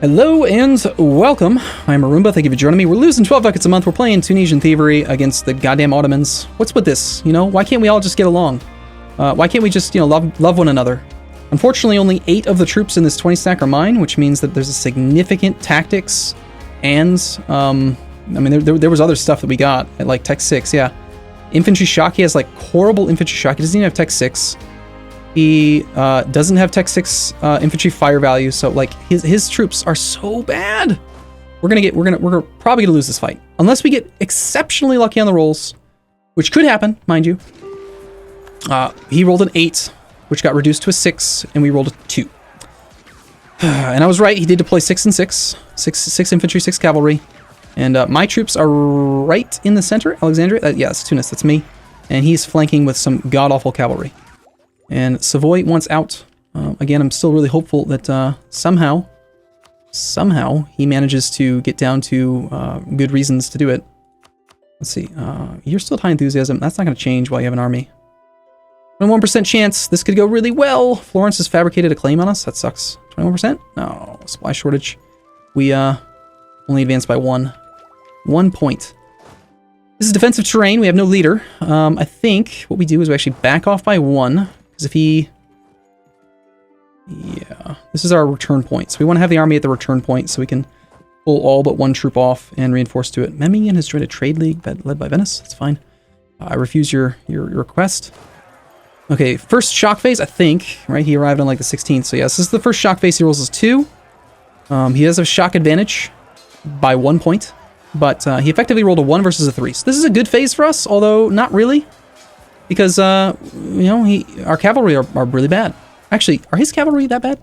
Hello and welcome. I'm Arumba. Thank you for joining me. We're losing 12 buckets a month. We're playing Tunisian Thievery against the goddamn Ottomans. What's with this? You know, why can't we all just get along? Why can't we just, love one another? Unfortunately, only 8 of the troops in this 20 stack are mine, which means that there's a significant tactics and, there was other stuff that we got at like Tech 6, yeah. Infantry shock, he has like horrible infantry shock. He doesn't even have Tech 6. He doesn't have Tech 6 infantry fire value, so like his troops are so bad. We're probably gonna lose this fight unless we get exceptionally lucky on the rolls, which could happen, mind you. He rolled an 8, which got reduced to a 6, and we rolled a 2. And I was right. He did deploy 6 and 6, 6 infantry, 6 cavalry, and my troops are right in the center. Alexandria, yeah, it's Tunis. That's me, and he's flanking with some god awful cavalry. And Savoy wants out. Again, I'm still really hopeful that somehow he manages to get down to good reasons to do it. Let's see. You're still at high enthusiasm. That's not going to change while you have an army. 21% chance. This could go really well. Florence has fabricated a claim on us. That sucks. 21%? No. Supply shortage. We only advanced by 1 point. This is defensive terrain. We have no leader. I think what we do is we actually back off by 1. Because if he... Yeah. This is our return point. So we want to have the army at the return point so we can pull all but 1 troop off and reinforce to it. Memmingen has joined a trade league led by Venice. That's fine. I refuse your request. Okay, first shock phase, I think. Right, he arrived on like the 16th. So yeah, this is the first shock phase. He rolls as 2. He has a shock advantage by 1 point. But he effectively rolled a 1 versus a 3. So this is a good phase for us, although not really. Because, our cavalry are really bad. Actually, are his cavalry that bad?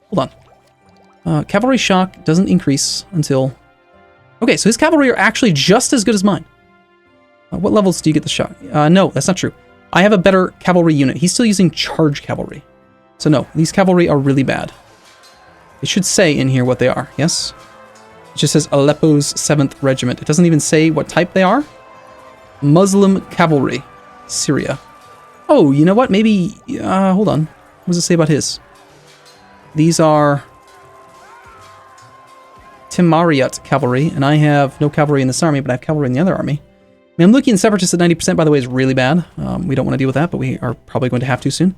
Hold on. Cavalry shock doesn't increase until... Okay, so his cavalry are actually just as good as mine. What levels do you get the shock? No, that's not true. I have a better cavalry unit. He's still using charge cavalry. So no, these cavalry are really bad. It should say in here what they are, yes? It just says Aleppo's 7th Regiment. It doesn't even say what type they are. Muslim cavalry. Syria. Oh, you know what? Maybe... hold on. What does it say about his? These are... Timariyat cavalry, and I have no cavalry in this army, but I have cavalry in the other army. I mean, I'm looking at Separatists at 90%, by the way, is really bad. We don't want to deal with that, but we are probably going to have to soon.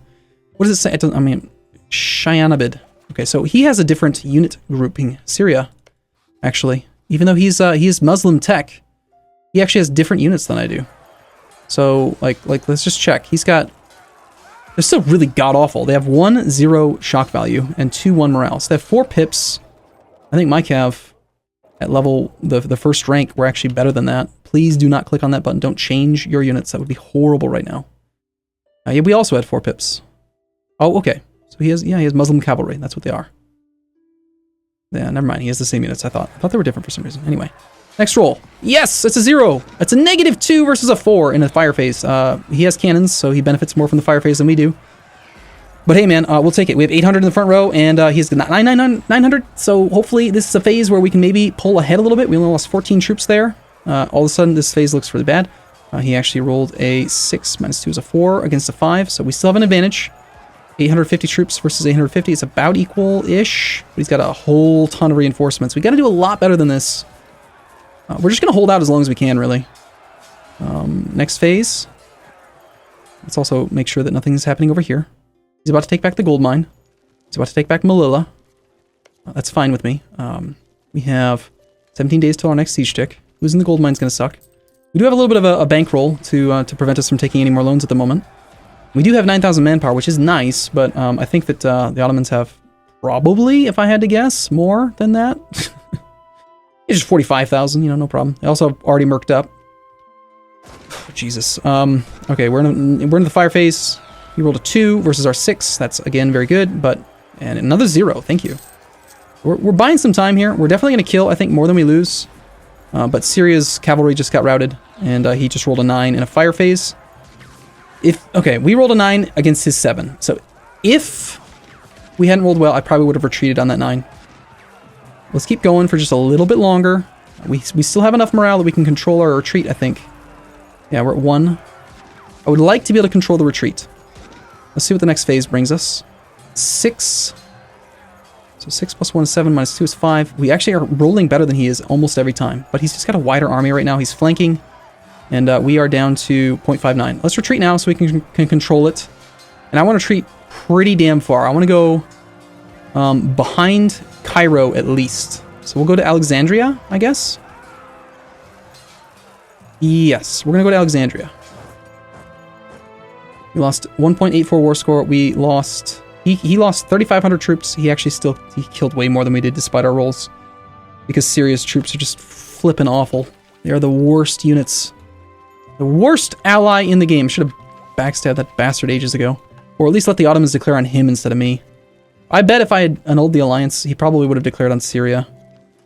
What does it say? Shayanabid. Okay, so he has a different unit grouping. Syria, actually. Even though he is Muslim tech, he actually has different units than I do. So, like, let's just check. He's got... They're still really god-awful. They have 1-0 shock value and 2-1 morale. So they have 4 pips. I think my cav at level, the first rank, we're actually better than that. Please do not click on that button. Don't change your units. That would be horrible right now. Yeah, we also had 4 pips. Oh, okay. So he has Muslim cavalry. That's what they are. Yeah, never mind. He has the same units, I thought. I thought they were different for some reason. Anyway. Next roll. Yes, it's a 0. It's a -2 versus a 4 in a fire phase. He has cannons, so he benefits more from the fire phase than we do. But hey, man, we'll take it. We have 800 in the front row, and he's 900. So hopefully this is a phase where we can maybe pull ahead a little bit. We only lost 14 troops there. All of a sudden, this phase looks really bad. He actually rolled a 6. -2 is a 4 against a 5, so we still have an advantage. 850 troops versus 850. It's about equal-ish, but he's got a whole ton of reinforcements. We got to do a lot better than this. We're just going to hold out as long as we can, really. Next phase. Let's also make sure that nothing's happening over here. He's about to take back the gold mine. He's about to take back Melilla. That's fine with me. We have 17 days till our next siege tick. Losing the gold mine's going to suck. We do have a little bit of a bankroll to prevent us from taking any more loans at the moment. We do have 9,000 manpower, which is nice, but I think that the Ottomans have probably, if I had to guess, more than that. It's just 45,000, no problem. They also have already merked up. Oh, Jesus. Okay, we're in the fire phase. He rolled a 2 versus our 6. That's, again, very good, and another 0. Thank you. We're buying some time here. We're definitely going to kill, I think, more than we lose. But Syria's cavalry just got routed, and he just rolled a 9 in a fire phase. Okay, we rolled a 9 against his 7. So if we hadn't rolled well, I probably would have retreated on that 9. Let's keep going for just a little bit longer. We still have enough morale that we can control our retreat, I think. Yeah, we're at 1. I would like to be able to control the retreat. Let's see what the next phase brings us. 6. So 6 plus 1 is 7, minus 2 is 5. We actually are rolling better than he is almost every time. But he's just got a wider army right now. He's flanking. And we are down to 0.59. Let's retreat now so we can control it. And I want to retreat pretty damn far. I want to go behind Cairo at least. So we'll go to Alexandria, I guess. Yes, we're going to go to Alexandria. We lost 1.84 war score. We lost... He lost 3,500 troops. He actually he killed way more than we did despite our rolls. Because Syria's troops are just flipping awful. They are the worst units. The worst ally in the game. Should have backstabbed that bastard ages ago. Or at least let the Ottomans declare on him instead of me. I bet if I had annulled the alliance, he probably would have declared on Syria.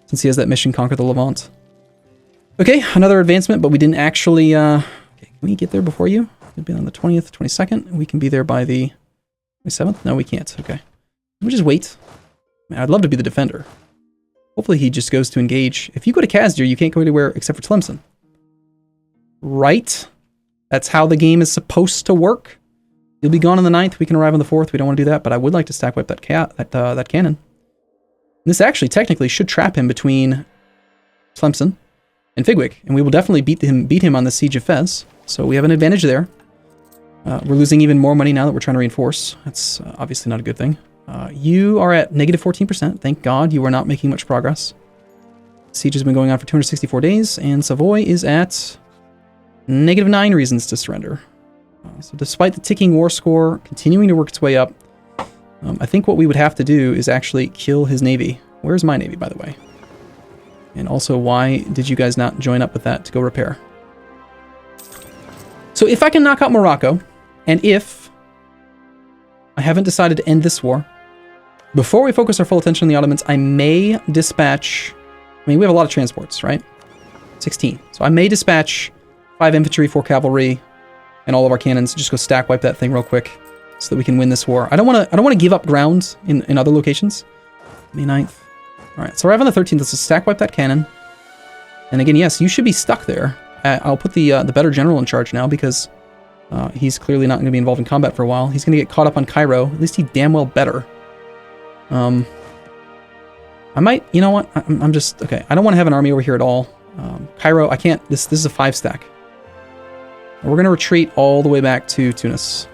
Since he has that mission, Conquer the Levant. Okay, another advancement, but we didn't actually... Okay, can we get there before you? We'll be on the 20th, 22nd. We can be there by the 27th? No, we can't. Okay. We'll just wait. Man, I'd love to be the defender. Hopefully he just goes to engage. If you go to Kazdir, you can't go anywhere except for Tlemcen. Right? That's how the game is supposed to work. You'll be gone on the 9th. We can arrive on the 4th. We don't want to do that, but I would like to stack wipe that cannon. And this actually technically should trap him between Tlemcen and Figwick, and we will definitely beat him on the Siege of Fez. So we have an advantage there. We're losing even more money now that we're trying to reinforce. That's obviously not a good thing. You are at negative 14%. Thank God you are not making much progress. Siege has been going on for 264 days, and Savoy is at negative 9 reasons to surrender. So despite the ticking war score continuing to work its way up, I think what we would have to do is actually kill his navy. Where's my navy, by the way? And also, why did you guys not join up with that to go repair? So if I can knock out Morocco, and if I haven't decided to end this war, before we focus our full attention on the Ottomans, I may dispatch... I mean, we have a lot of transports, right? 16. So I may dispatch 5 infantry, 4 cavalry, and all of our cannons. Just go stack wipe that thing real quick so that we can win this war. I don't want to give up ground in other locations. May 9th. All right, so arrive on the 13th. Let's just stack wipe that cannon. And again, yes, you should be stuck there. I'll put the better general in charge now because he's clearly not going to be involved in combat for a while. He's going to get caught up on Cairo. At least he damn well better. I might, you know what? I'm just, okay. I don't want to have an army over here at all. Cairo, I can't, this is a 5 stack. We're going to retreat all the way back to Tunis.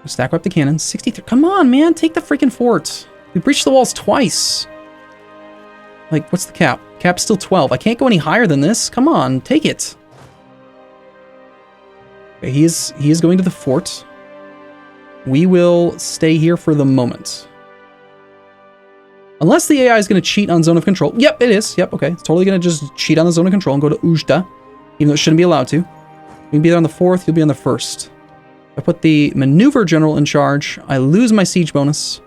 Stack up the cannons. 63, come on, man, take the freaking fort. We breached the walls twice. Like, what's the cap? Cap's still 12. I can't go any higher than this. Come on, take it. Okay, he is going to the fort. We will stay here for the moment. Unless the AI is going to cheat on zone of control. Yep, it is. Yep, okay. It's totally going to just cheat on the zone of control and go to Ujda, even though it shouldn't be allowed to. We can be there on the 4th. You'll be on the 1st. I put the maneuver general in charge. I lose my siege bonus.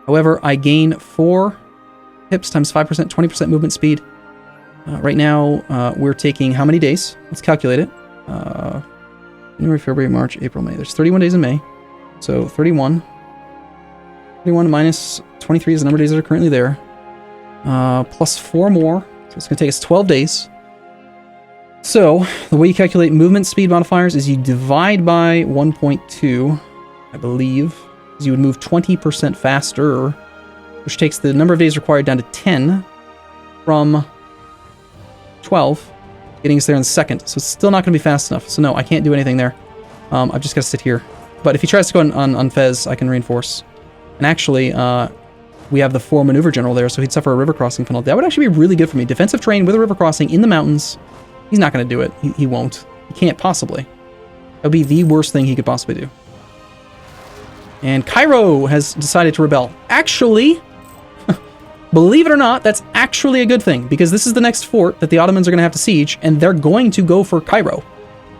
However, I gain 4 pips times 5%, 20% movement speed. Right now, we're taking how many days? Let's calculate it. January, February, March, April, May. There's 31 days in May. So 31. 31 minus 23 is the number of days that are currently there. Plus 4 more. So it's going to take us 12 days. So the way you calculate movement speed modifiers is you divide by 1.2, I believe. You would move 20% faster, which takes the number of days required down to 10 from 12, getting us there in the 2nd. So it's still not going to be fast enough. So no, I can't do anything there. I've just got to sit here. But if he tries to go on Fez, I can reinforce. And actually, we have the 4 maneuver general there, so he'd suffer a river crossing penalty. That would actually be really good for me. Defensive terrain with a river crossing in the mountains. He's not going to do it. He won't. He can't possibly. That would be the worst thing he could possibly do. And Cairo has decided to rebel. Actually, believe it or not, that's actually a good thing, because this is the next fort that the Ottomans are going to have to siege, and they're going to go for Cairo.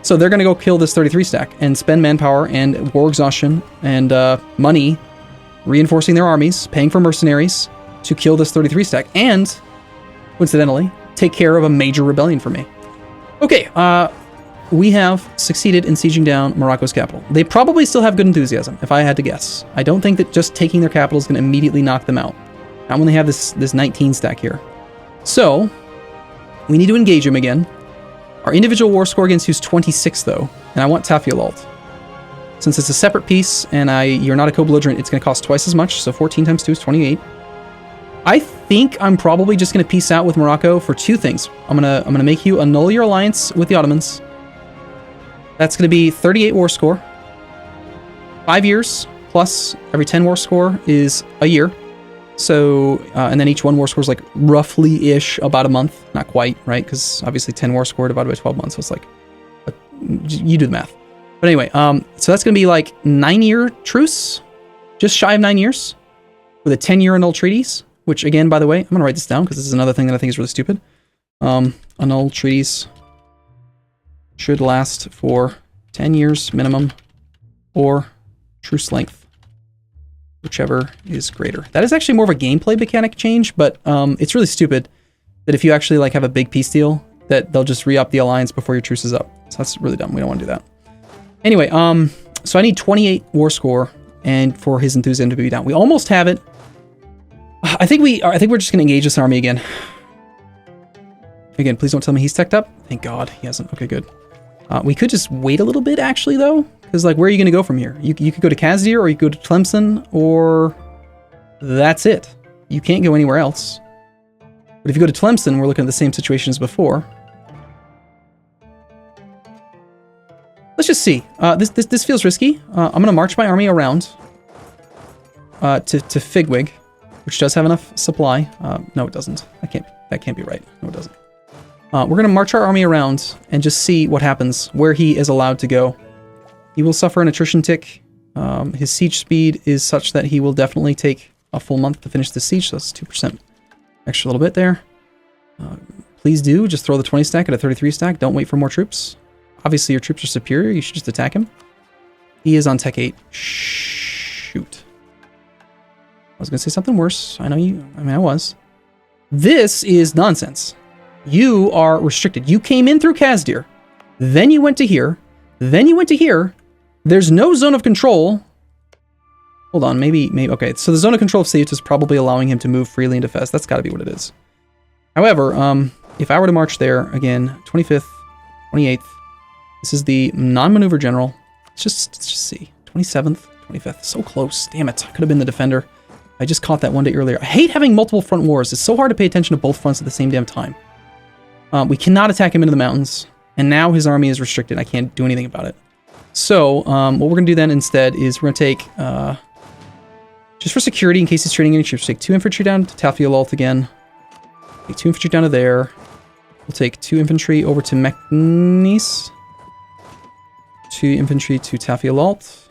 So they're going to go kill this 33 stack and spend manpower and war exhaustion and money reinforcing their armies, paying for mercenaries to kill this 33 stack, and, coincidentally, take care of a major rebellion for me. Okay, we have succeeded in sieging down Morocco's capital. They probably still have good enthusiasm, if I had to guess. I don't think that just taking their capital is going to immediately knock them out. Not when they have this 19 stack here. So, we need to engage him again. Our individual war score against you is 26, though, and I want Tafielalt. Since it's a separate piece and you're not a co-belligerent, it's going to cost twice as much. So 14 times 2 is 28. I think I'm probably just going to peace out with Morocco for 2 things. I'm gonna make you annul your alliance with the Ottomans. That's going to be 38 war score. 5 years plus every 10 war score is a year. So, and then each 1 war score is like roughly-ish about a month. Not quite, right? Because obviously 10 war score divided by 12 months. So it's like, you do the math. But anyway, so that's going to be like 9-year truce. Just shy of 9 years. With a 10-year annul treaties. Which, again, by the way, I'm going to write this down because this is another thing that I think is really stupid. Annul treaties should last for 10 years minimum or truce length, whichever is greater. That is actually more of a gameplay mechanic change, but it's really stupid that if you actually like have a big peace deal, that they'll just re-up the alliance before your truce is up. So that's really dumb. We don't want to do that. Anyway, so I need 28 war score and for his enthusiasm to be down. We almost have it. I think we're just going to engage this army again. Again, please don't tell me he's teched up. Thank God he hasn't. Okay, good. We could just wait a little bit, actually, though. Because, like, where are you going to go from here? You could go to Kazdir, or you could go to Tlemcen, or that's it. You can't go anywhere else. But if you go to Tlemcen, we're looking at the same situation as before. Let's just see. This feels risky. I'm going to march my army around to Figwig, which does have enough supply. No, it doesn't. That can't be right. No, it doesn't. We're going to march our army around and just see what happens, where he is allowed to go. He will suffer an attrition tick. His siege speed is such that he will definitely take a full month to finish the siege, so that's 2% extra little bit there. Please do, just throw the 20 stack at a 33 stack. Don't wait for more troops. Obviously, your troops are superior. You should just attack him. He is on Tech 8. Shoot. I was going to say something worse. I was. This is nonsense. You are restricted. You came in through Kazdir. Then you went to here. Then you went to here. There's no zone of control. Hold on, maybe, okay. So the zone of control of Ceuta is probably allowing him to move freely into Fez. That's got to be what it is. However, if I were to march there, again, 25th, 28th, this is the non-maneuver general. Let's just see. 27th, 25th, so close. Damn it, I could have been the defender. I just caught that one day earlier. I hate having multiple front wars. It's so hard to pay attention to both fronts at the same damn time. We cannot attack him into the mountains, and now his army is restricted. I can't do anything about it. So, what we're going to do then instead is we're going to take, just for security, in case he's training any troops, take 2 infantry down to Tafialalt again. Take 2 infantry down to there. We'll take 2 infantry over to Meknes. 2 infantry to Tafialalt.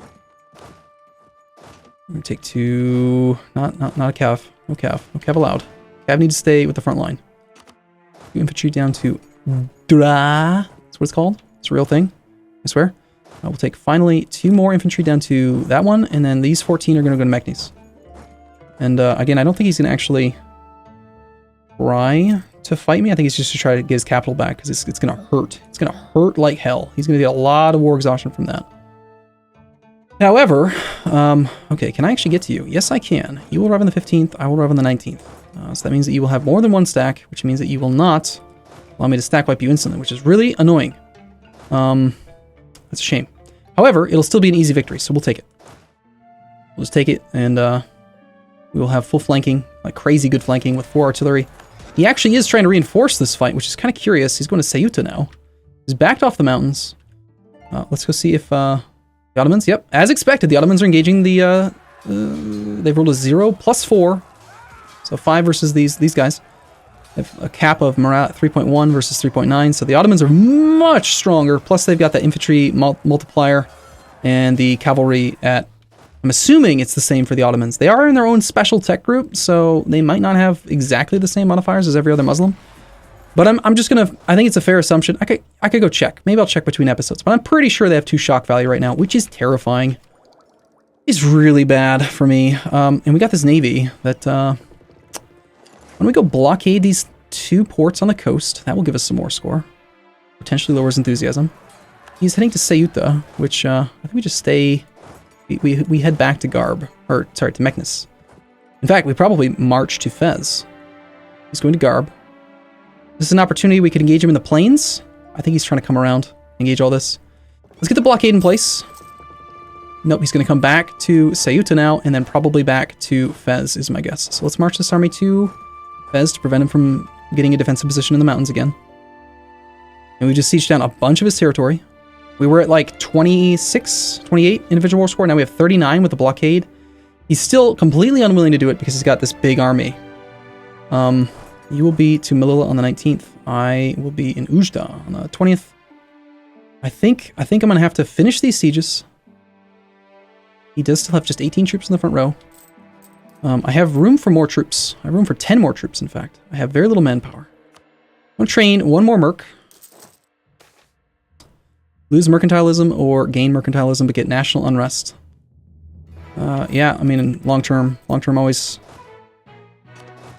We're going to take 2... Not a cav. No cav. No cav allowed. Cav needs to stay with the front line. 2 infantry down to Dra. That's what it's called. It's a real thing. I swear. We'll take finally 2 more infantry down to that one, and then these 14 are going to go to Meknes. And again, I don't think he's going to actually try to fight me. I think he's just to try to get his capital back, because it's going to hurt. It's going to hurt like hell. He's going to get a lot of war exhaustion from that. However, okay, can I actually get to you? Yes, I can. You will arrive on the 15th. I will arrive on the 19th. So that means that you will have more than 1 stack, which means that you will not allow me to stack wipe you instantly, which is really annoying. That's a shame. However, it'll still be an easy victory, so we'll take it. We'll just take it, and we will have full flanking, like crazy good flanking with 4 artillery. He actually is trying to reinforce this fight, which is kind of curious. He's going to Ceuta now. He's backed off the mountains. Let's go see if the Ottomans, yep, as expected, the Ottomans are engaging the, they've rolled a 0 plus 4. So 5 versus these guys. They have a cap of morale at 3.1 versus 3.9. So the Ottomans are much stronger. Plus they've got that infantry multiplier and the cavalry at, I'm assuming it's the same for the Ottomans. They are in their own special tech group, so they might not have exactly the same modifiers as every other Muslim. But I'm just going to, I think it's a fair assumption. I could go check. Maybe I'll check between episodes. But I'm pretty sure they have 2 shock value right now, which is terrifying. It's really bad for me. And we got this navy that, when we go blockade these 2 ports on the coast, that will give us some more score. Potentially lowers enthusiasm. He's heading to Ceuta, which I think we just stay... We head back to to Meknes. In fact, we probably march to Fez. He's going to Garb. This is an opportunity we could engage him in the plains. I think he's trying to come around, engage all this. Let's get the blockade in place. Nope, he's going to come back to Ceuta now, and then probably back to Fez is my guess. So let's march this army to Fez to prevent him from getting a defensive position in the mountains again. And we just sieged down a bunch of his territory. We were at like 26, 28 individual war score. Now we have 39 with the blockade. He's still completely unwilling to do it because he's got this big army. You will be to Melilla on the 19th. I will be in Ujda on the 20th. I think I'm going to have to finish these sieges. He does still have just 18 troops in the front row. I have room for more troops. I have room for 10 more troops, in fact. I have very little manpower. I'm going to train one more merc. Lose mercantilism or gain mercantilism but get national unrest. Yeah, I mean, long term always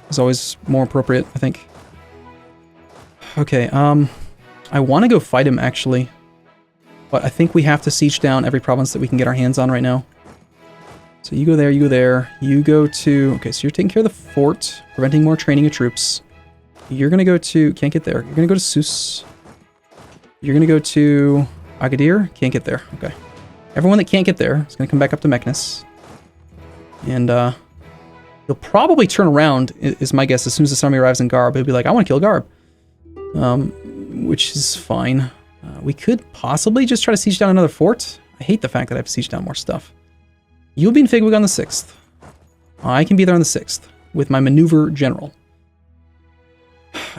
is always more appropriate, I think. Okay, I want to go fight him, actually. But I think we have to siege down every province that we can get our hands on right now. So you go there, you go there, you go to... Okay, so you're taking care of the fort, preventing more training of troops. You're going to go to... Can't get there. You're going to go to Sus. You're going to go to Agadir. Can't get there. Okay. Everyone that can't get there is going to come back up to Meknes. And he'll probably turn around, is my guess, as soon as this army arrives in Garb. He'll be like, I want to kill Garb. Which is fine. We could possibly just try to siege down another fort. I hate the fact that I have to siege down more stuff. You'll be in Figwig on the 6th. I can be there on the 6th with my maneuver general.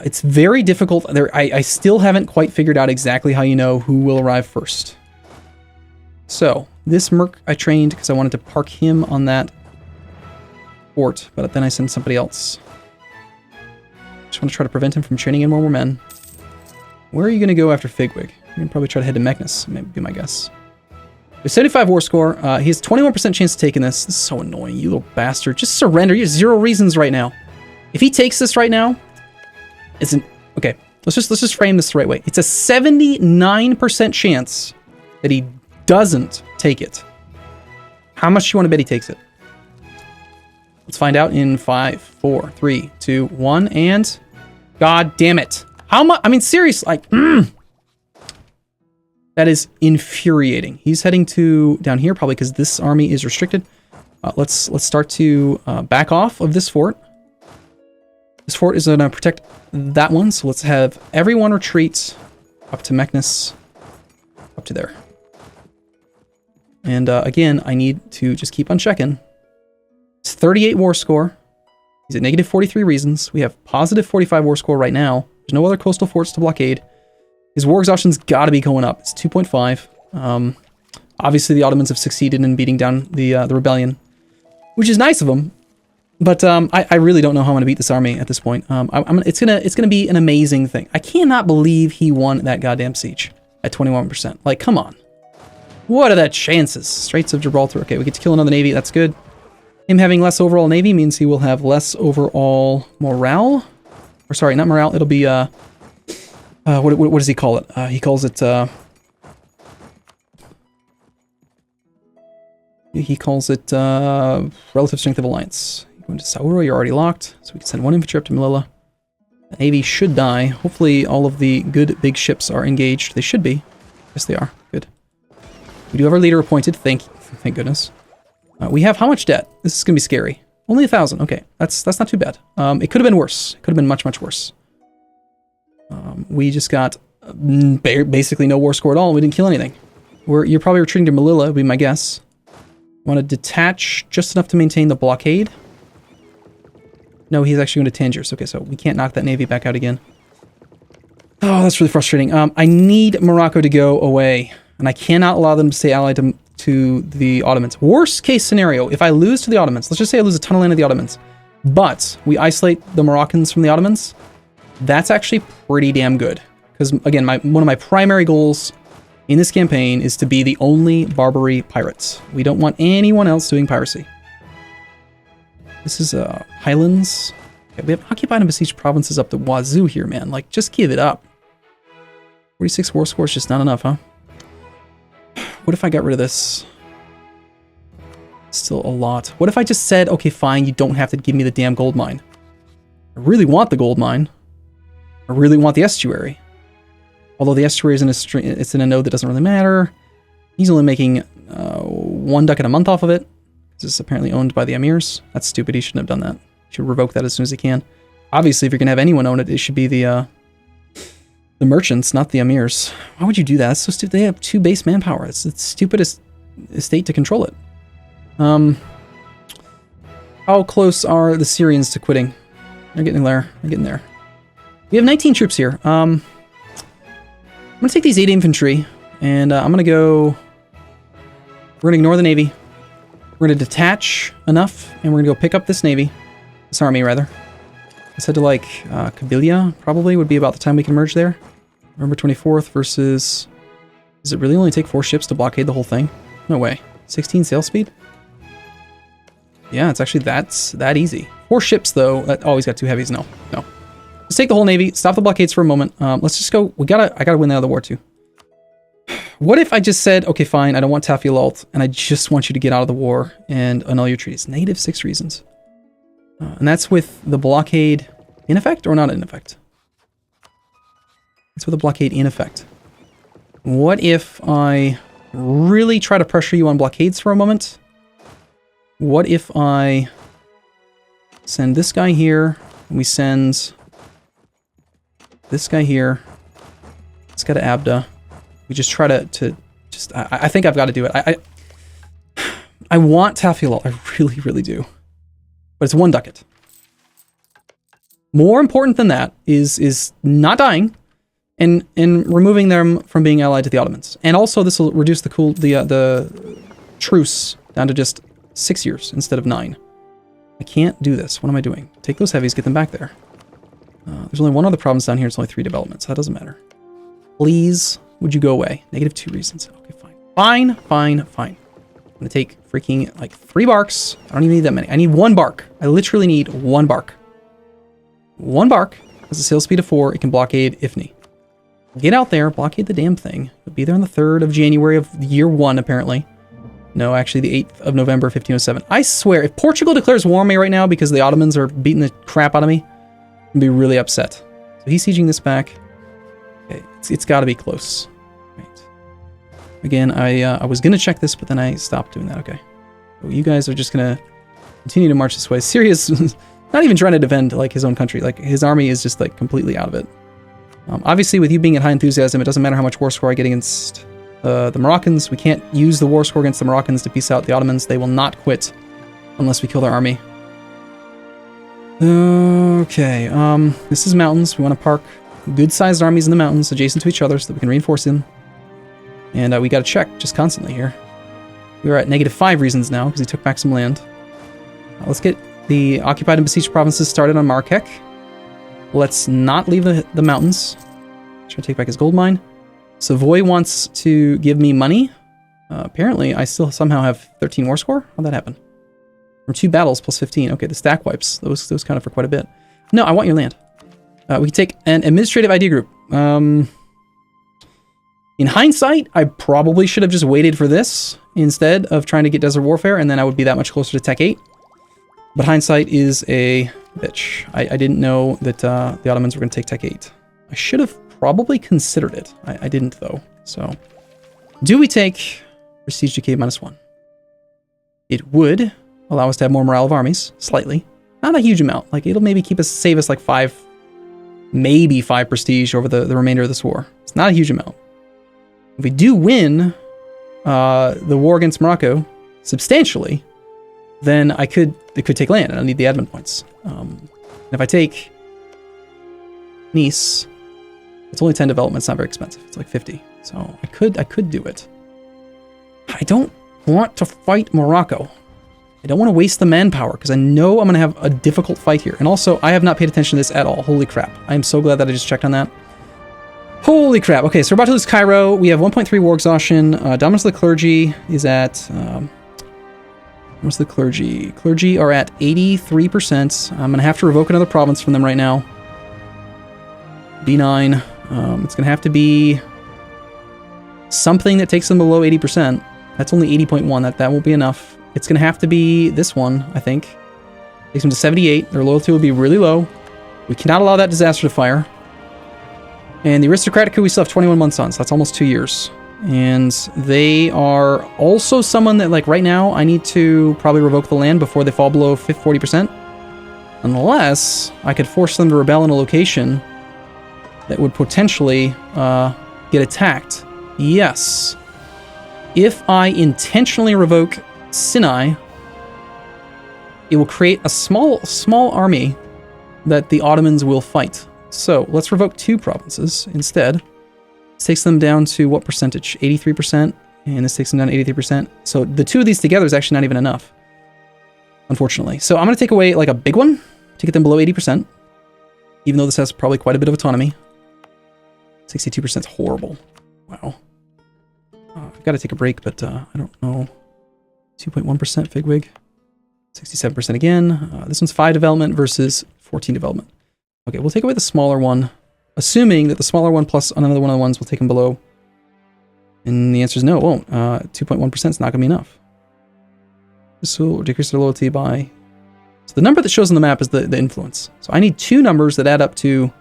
It's very difficult. I still haven't quite figured out exactly how you know who will arrive first. So, this merc I trained because I wanted to park him on that fort, but then I sent somebody else. Just want to try to prevent him from training in more men. Where are you going to go after Figwig? You're going to probably try to head to Meknes, maybe be my guess. With 75 war score, he has 21% chance of taking this. This is so annoying, you little bastard. Just surrender. You have 0 reasons right now. If he takes this right now, it's an... Okay, let's just frame this the right way. It's a 79% chance that he doesn't take it. How much do you want to bet he takes it? Let's find out in 5, 4, 3, 2, 1, and... God damn it. How much? I mean, seriously, like... That is infuriating. He's heading to down here, probably because this army is restricted. Let's start to back off of this fort. This fort is going to protect that one, so let's have everyone retreat up to Meknes, up to there. And again, I need to just keep on checking. It's 38 war score. He's at negative 43 reasons. We have positive 45 war score right now. There's no other coastal forts to blockade. His war exhaustion's got to be going up. It's 2.5. Obviously, the Ottomans have succeeded in beating down the rebellion, which is nice of them. But I really don't know how I'm going to beat this army at this point. It's gonna be an amazing thing. I cannot believe he won that goddamn siege at 21%. Like, come on. What are the chances? Straits of Gibraltar. Okay, we get to kill another navy. That's good. Him having less overall navy means he will have less overall morale. Or sorry, not morale. It'll be what does he call it? He calls it relative strength of alliance. Going to Sauro, you're already locked, so we can send 1 infantry up to Melilla. The navy should die. Hopefully all of the good big ships are engaged. They should be. Yes, they are. Good. We do have our leader appointed. Thank goodness. We have how much debt? This is gonna be scary. Only 1,000. Okay, that's not too bad. It could have been worse. It could have been much worse. We just got basically no war score at all. We didn't kill anything. You're probably retreating to Melilla, would be my guess. Want to detach just enough to maintain the blockade. No, he's actually going to Tangiers. Okay, so we can't knock that navy back out again. Oh, that's really frustrating. I need Morocco to go away, and I cannot allow them to stay allied to the Ottomans. Worst case scenario, if I lose to the Ottomans, let's just say I lose a ton of land to the Ottomans, but we isolate the Moroccans from the Ottomans, that's actually pretty damn good. Because, again, one of my primary goals in this campaign is to be the only Barbary pirates. We don't want anyone else doing piracy. This is Highlands. Okay, we have occupied and besieged provinces up the wazoo here, man. Like, just give it up. 46 war score is just not enough, huh? What if I got rid of this? Still a lot. What if I just said, okay, fine, you don't have to give me the damn gold mine. I really want the gold mine. I really want the estuary. Although the estuary is in a node that doesn't really matter. He's only making 1 ducat a month off of it. This is apparently owned by the emirs. That's stupid. He shouldn't have done that. He should revoke that as soon as he can. Obviously, if you're going to have anyone own it, it should be the merchants, not the emirs. Why would you do that? That's so stupid. They have 2 base manpower. It's the stupidest estate to control it. How close are the Syrians to quitting? They're getting there. They're getting there. We have 19 troops here. I'm going to take these 8 infantry, and I'm going to go... We're going to ignore the navy. We're going to detach enough, and we're going to go pick up this navy. This army, rather. Let's head to, like, Kabylia, probably, would be about the time we can merge there. November 24th versus... Does it really only take 4 ships to blockade the whole thing? No way. 16 sail speed? Yeah, it's actually that easy. 4 ships, though. Oh, he's got 2 heavies. No. Let's take the whole navy. Stop the blockades for a moment. Let's just go. I gotta win the other war, too. What if I just said, okay, fine, I don't want Tafilalt, and I just want you to get out of the war and annul your treaties? -6 reasons. And that's with the blockade in effect or not in effect? It's with the blockade in effect. What if I really try to pressure you on blockades for a moment? What if I send this guy here, and we send this guy here, this guy to Abda. We just try to just... I think I've got to do it. I want Tafilalt. I really, really do. But it's 1 ducat. More important than that is not dying and removing them from being allied to the Ottomans. And also this will reduce the truce down to just 6 years instead of 9. I can't do this. What am I doing? Take those heavies, get them back there. There's only 1 other province down here. It's only 3 developments. That doesn't matter. Please, would you go away? -2 reasons. Okay, fine. Fine. I'm going to take freaking, like, 3 barks. I don't even need that many. I need 1 bark. I literally need 1 bark. 1 bark has a sail speed of 4. It can blockade Ifni. Get out there, blockade the damn thing. It'll be there on the 3rd of January of year 1, apparently. No, actually the 8th of November, 1507. I swear, if Portugal declares war on me right now because the Ottomans are beating the crap out of me, I'm going to be really upset. So he's sieging this back. Okay, it's got to be close. Right. Again, I was going to check this, but then I stopped doing that. Okay. So you guys are just going to continue to march this way. Syria's not even trying to defend, like, his own country. Like, his army is just, like, completely out of it. Obviously, with you being at high enthusiasm, it doesn't matter how much war score I get against the Moroccans. We can't use the war score against the Moroccans to peace out the Ottomans. They will not quit unless we kill their army. Okay, this is mountains. We want to park good-sized armies in the mountains adjacent to each other so that we can reinforce them. And we got to check just constantly here. We are at -5 reasons now because he took back some land. Let's get the occupied and besieged provinces started on Markek. Let's not leave the mountains. Try to take back his gold mine. Savoy wants to give me money. Apparently, I still somehow have 13 war score. How'd that happen? From 2 battles plus 15. Okay, the stack wipes. Those counted for quite a bit. No, I want your land. We can take an administrative idea group. In hindsight, I probably should have just waited for this instead of trying to get Desert Warfare, and then I would be that much closer to Tech 8. But hindsight is a bitch. I didn't know that the Ottomans were going to take Tech 8. I should have probably considered it. I didn't, though. So, do we take Prestige Decay -1? It would allow us to have more morale of armies, slightly. Not a huge amount. Like, it'll maybe save us like 5, maybe 5 prestige over the remainder of this war. It's not a huge amount. If we do win the war against Morocco substantially, then it could take land, and I need the admin points. And if I take Nice, it's only 10 development. It's not very expensive. It's like 50. So I could do it. I don't want to fight Morocco. I don't want to waste the manpower because I know I'm going to have a difficult fight here. And also, I have not paid attention to this at all. Holy crap. I am so glad that I just checked on that. Holy crap. Okay, so we're about to lose Cairo. We have 1.3 war exhaustion. Dominance of the clergy is at... what's the clergy? Clergy are at 83%. I'm going to have to revoke another province from them right now. B9. It's going to have to be something that takes them below 80%. That's only 80.1. That won't be enough. It's going to have to be this one, I think. Takes them to 78. Their loyalty will be really low. We cannot allow that disaster to fire. And the aristocratic coup we still have 21 months on, so that's almost 2 years. And they are also someone that, like, right now, I need to probably revoke the land before they fall below 40%. Unless I could force them to rebel in a location that would potentially get attacked. Yes. If I intentionally revoke Sinai, it will create a small army that the Ottomans will fight. So let's revoke 2 provinces instead. This takes them down to what percentage? 83%, and this takes them down to 83%. So the 2 of these together is actually not even enough, unfortunately. So I'm going to take away like a big one to get them below 80%, even though this has probably quite a bit of autonomy. 62% is horrible. Wow. I've got to take a break, but I don't know. 2.1% Figwig. 67% again. This one's 5 development versus 14 development. Okay, we'll take away the smaller one, assuming that the smaller one plus another one of the ones will take them below. And the answer is no, it won't. 2.1% is not going to be enough. This will decrease their loyalty by... So the number that shows on the map is the influence. So I need 2 numbers that add up to...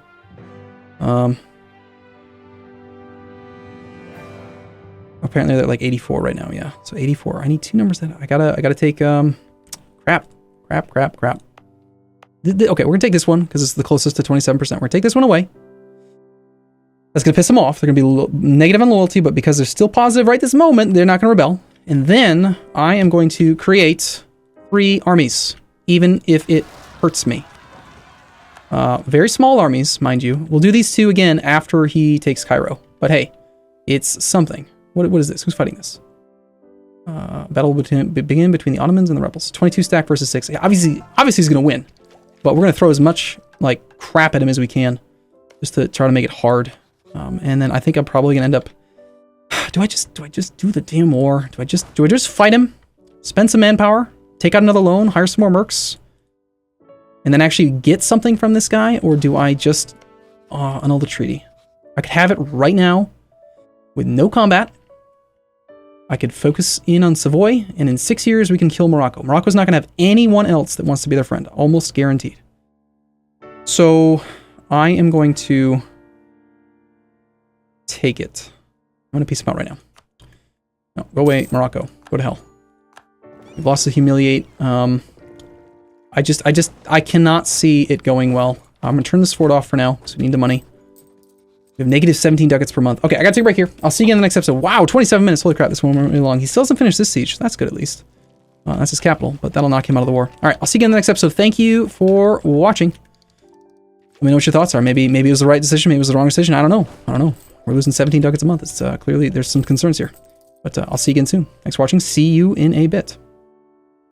apparently they're like 84 right now, yeah. So 84. I need 2 numbers that... I gotta take... Crap. Okay, we're gonna take this one, because it's the closest to 27%. We're gonna take this one away. That's gonna piss them off. They're gonna be negative on loyalty, but because they're still positive right this moment, they're not gonna rebel. And then I am going to create 3 armies, even if it hurts me. Very small armies, mind you. We'll do these 2 again after he takes Cairo. But hey, it's something. What is this? Who's fighting this? Battle begin between the Ottomans and the rebels. 22 stack versus 6. Obviously he's gonna win. But we're gonna throw as much like crap at him as we can, just to try to make it hard. And then I think I'm probably gonna end up. Do I just do the damn war? Do I just fight him? Spend some manpower, take out another loan, hire some more mercs, and then actually get something from this guy, or do I just annul the treaty? I could have it right now with no combat. I could focus in on Savoy, and in 6 years we can kill Morocco. Morocco's not going to have anyone else that wants to be their friend. Almost guaranteed. So I am going to take it. I'm going to peace them out right now. No, go away, Morocco. Go to hell. We've lost to humiliate. I cannot see it going well. I'm going to turn this fort off for now, because we need the money. We have negative 17 ducats per month. Okay, I gotta take a break here. I'll see you again in the next episode. Wow, 27 minutes. Holy crap, this one went really long. He still hasn't finished this siege. That's good, at least. That's his capital, but that'll knock him out of the war. All right, I'll see you again in the next episode. Thank you for watching. Let me know what your thoughts are. Maybe it was the right decision. Maybe it was the wrong decision. I don't know. We're losing 17 ducats a month. It's clearly, there's some concerns here. But I'll see you again soon. Thanks for watching. See you in a bit.